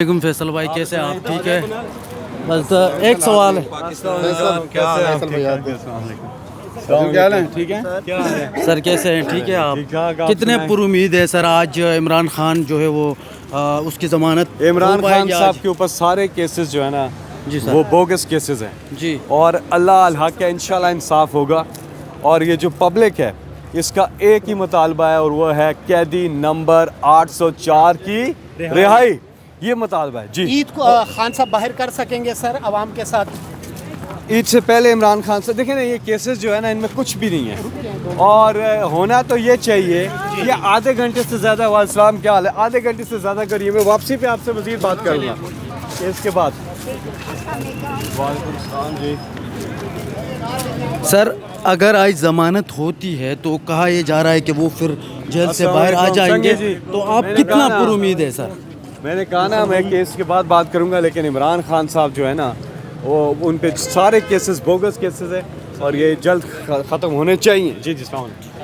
वालेकुम फैसल भाई, कैसे हैं आप? ठीक है। बस एक सवाल है ठीक है सर, कैसे हैं? ठीक है आप? ठीक-ठाक, आप कितने सुनाएं? पुरुमीद है सर आज इमरान खान जो है वो उसकी ज़मानत इमरान हो खान पाएगी साहब आज? के ऊपर सारे केसेस जो है ना जी सर। वो बोगस केसेस हैं जी और अल्लाह अल हक है, इंशाल्लाह इंसाफ होगा। और ये जो पब्लिक है इसका एक ही मुतालबा है और वो है कैदी नंबर 804 की रिहाई। ये मुतालबा है जी। ईद को खान साहब बाहर कर सकेंगे सर अवाम के साथ? ईद से पहले इमरान खान से देखें ना, ये केसेस जो है ना इनमें कुछ भी नहीं है और होना तो ये चाहिए कि आधे घंटे से ज़्यादा वालेकुम क्या हाल है, आधे घंटे से ज़्यादा करिए। मैं वापसी पे आपसे मज़ीद बात करूँगा इसके बाद। जी सर, अगर आज ज़मानत होती है तो कहा यह जा रहा है कि वो फिर जेल से बाहर आ जाएंगे, संजय जी, तो आप मैंने कितना कहा ना- पुरुमीद है सर? मैंने कहा ना मैं केस के बाद बात करूँगा, लेकिन इमरान खान साहब जो है ना वो उन पे सारे केसेस बोगस केसेस है और ये जल्द ख़त्म होने चाहिए। जी जी, अस्सलाम वालेकुम।